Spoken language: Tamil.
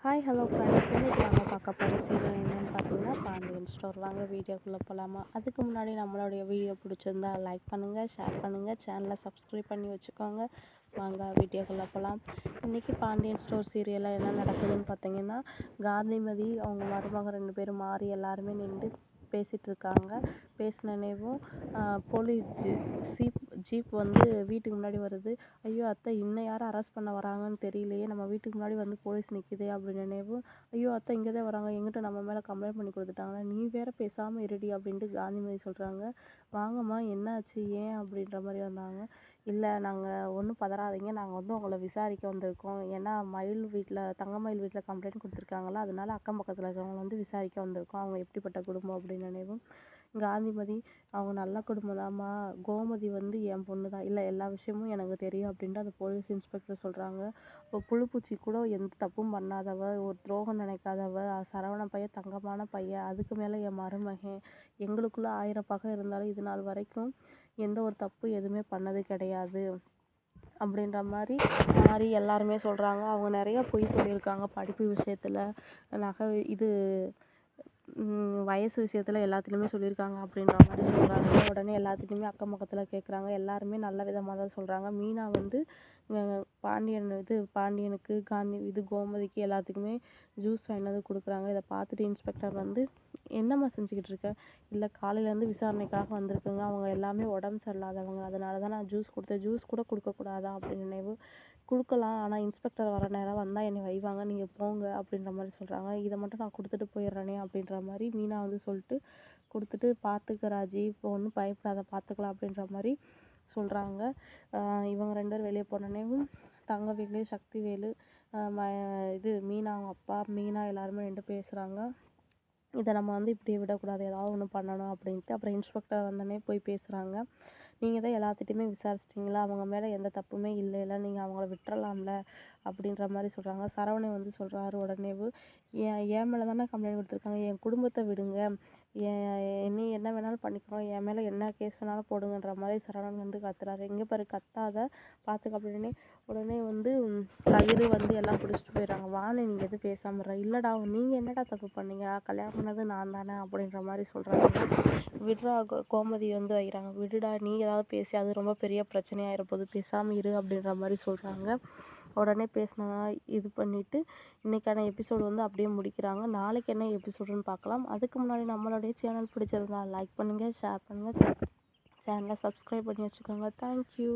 ஹாய் ஹலோ ஃப்ரெண்ட்ஸ், இன்றைக்கி நம்ம பார்க்க போகிற சீரியல் என்னென்னு பார்த்தீங்கன்னா பாண்டியன் ஸ்டோர். வாங்க வீடியோக்குள்ளே போகலாமா? அதுக்கு முன்னாடி நம்மளுடைய வீடியோ பிடிச்சிருந்தா லைக் பண்ணுங்கள், ஷேர் பண்ணுங்கள், சேனலை சப்ஸ்கிரைப் பண்ணி வச்சுக்கோங்க. வாங்க வீடியோக்குள்ளே போகலாம். இன்றைக்கி பாண்டியன் ஸ்டோர் சீரியலில் என்ன நடக்குதுன்னு பார்த்தீங்கன்னா, காந்திமதி அவங்க மருமக 2 பேரும் மாறி எல்லாருமே நின்று பேசிகிட்டு இருக்காங்க. பேசினேவும் போலீஸ் ஜீப் வந்து வீட்டுக்கு முன்னாடி வருது. ஐயோ அத்தை, இன்னும் யாரும் அரெஸ்ட் பண்ண வராங்கன்னு தெரியலையே, நம்ம வீட்டுக்கு முன்னாடி வந்து போலீஸ் நிற்குதே அப்படின்னு. ஐயோ அத்தை, இங்கே தான் வராங்க, எங்கிட்ட நம்ம மேலே கம்ப்ளைண்ட் பண்ணி கொடுத்துட்டாங்க, நீ வேற பேசாமல் இருடி அப்படின்ட்டு காந்திமதி சொல்கிறாங்க. வாங்கம்மா, என்னாச்சு, ஏன் அப்படின்ற மாதிரி வந்தாங்க. இல்லை, நாங்கள் ஒன்றும் பதறாதீங்க, நாங்கள் வந்து உங்களை விசாரிக்க வந்திருக்கோம். ஏன்னா தங்கமயில் வீட்டில் கம்ப்ளைண்ட் கொடுத்துருக்காங்களா, அதனால அக்கம் பக்கத்தில் இருக்கிறவங்க வந்து விசாரிக்க வந்திருக்கோம், அவங்க எப்படிப்பட்ட குடும்பம் அப்படின்னு. காந்திமதி, அவங்க நல்ல குடும்பம் தான்மா, கோமதி வந்து என் பொண்ணு தான், இல்லை எல்லா விஷயமும் எனக்கு தெரியும் அப்படின்ட்டு அந்த போலீஸ் இன்ஸ்பெக்டர் சொல்கிறாங்க. புழுப்பூச்சி கூட எந்த தப்பும் பண்ணாதவ, ஒரு துரோகம் நினைக்காதவ, சரவண பையன் தங்கமான பையன், அதுக்கு மேலே என் மருமகன், எங்களுக்குள்ள 1000 பகை இருந்தாலும் இது நாள் வரைக்கும் எந்த ஒரு தப்பு எதுவுமே பண்ணது கிடையாது அப்படின்ற மாதிரி எல்லாருமே சொல்கிறாங்க. அவங்க நிறைய பொய் சொல்லியிருக்காங்க, படிப்பு விஷயத்தில், நகை இது வயசு விஷயத்தில் எல்லாத்துலேயுமே சொல்லியிருக்காங்க அப்படின்ற மாதிரி சொல்கிறாங்க. உடனே எல்லாத்துக்குமே அக்கம் பக்கத்தில் கேட்குறாங்க. எல்லாருமே நல்ல விதமாக தான் சொல்கிறாங்க. மீனா வந்து பாண்டியனுக்கு கோமதிக்கு எல்லாத்துக்குமே ஜூஸ் வாங்கிட்டு வந்து கொடுக்குறாங்க. இதை பார்த்துட்டு இன்ஸ்பெக்டர் வந்து, என்னம்மா செஞ்சுக்கிட்டு இருக்க? இல்லை, காலையிலேருந்து விசாரணைக்காக வந்திருக்குங்க, அவங்க எல்லாமே உடம்பு சரியில்லாதவங்க, அதனால தான் நான் ஜூஸ் கொடுத்தேன், ஜூஸ் கூட கொடுக்கக்கூடாதா அப்படின்னு. கொடுக்கலாம், ஆனால் இன்ஸ்பெக்டர் வர நேரம் வந்தால் என்னை வைவாங்க, நீங்கள் போங்க அப்படின்ற மாதிரி சொல்கிறாங்க. இதை மட்டும் நான் கொடுத்துட்டு போயிடுறேனே அப்படின்ற மாதிரி மீனா வந்து சொல்லிட்டு கொடுத்துட்டு, பார்த்துக்க ராஜி, இப்போ ஒன்றும் பயப்படாத, பார்த்துக்கலாம் அப்படின்ற மாதிரி சொல்கிறாங்க. இவங்க 2 பேரும் வெளியே போனோடனேவும் தங்கவேலு, சக்திவேலு, மீனா அவங்க அப்பா, மீனா எல்லாருமே நின்று பேசுகிறாங்க. இதை நம்ம வந்து இப்படியே விடக்கூடாது, ஏதாவது ஒன்று பண்ணணும் அப்படின்ட்டு. அப்புறம் இன்ஸ்பெக்டர் வந்தோடனே போய் பேசுகிறாங்க. நீங்கள் தான் எல்லாத்துட்டையுமே விசாரிச்சிட்டிங்களா, அவங்க மேலே எந்த தப்புமே இல்லைல்ல, நீங்கள் அவங்கள விட்டுறலாம்ல அப்படின்ற மாதிரி சொல்கிறாங்க. சரவணன் வந்து சொல்கிறாரு உடனேவும், என் மேலே தானே கம்ப்ளைண்ட் கொடுத்துருக்காங்க, என் குடும்பத்தை விடுங்க, நீ என்ன வேணாலும் பண்ணிக்கோ, என் மேலே என்ன கேஸ் வேணாலும் போடுங்கன்ற மாதிரி சரவணன் வந்து கத்துறாரு. இங்கே பாரு, கத்தாத, பார்த்துக்க அப்படின்னு. உடனே வந்து கதிர் வந்து எல்லாம் பிடிச்சிட்டு போயிடுறாங்க. வான்னு நீங்கள் எதுவும் பேசாமல் இருற. இல்லைடா, நீங்கள் என்னடா தப்பு பண்ணீங்க, கல்யாணம் பண்ணது நான் தானே அப்படின்ற மாதிரி சொல்கிறாங்க. விடுறா, கோமதி வந்து வைக்கிறாங்க. விடுடா, நீ ஏதாவது பேசி அது ரொம்ப பெரிய பிரச்சனையாகிற பேசாமல் இரு அப்படின்ற மாதிரி சொல்கிறாங்க. உடனே பேசினா இது பண்ணிவிட்டு இன்றைக்கான எபிசோடு வந்து அப்படியே முடிக்கிறாங்க. நாளைக்கு என்ன எபிசோடுன்னு பார்க்கலாம். அதுக்கு முன்னாடி நம்மளுடைய சேனல் பிடிச்சிருந்தா லைக் பண்ணுங்கள், ஷேர் பண்ணுங்கள், சேனலை சப்ஸ்கிரைப் பண்ணி வச்சுக்கோங்க. தேங்க்யூ.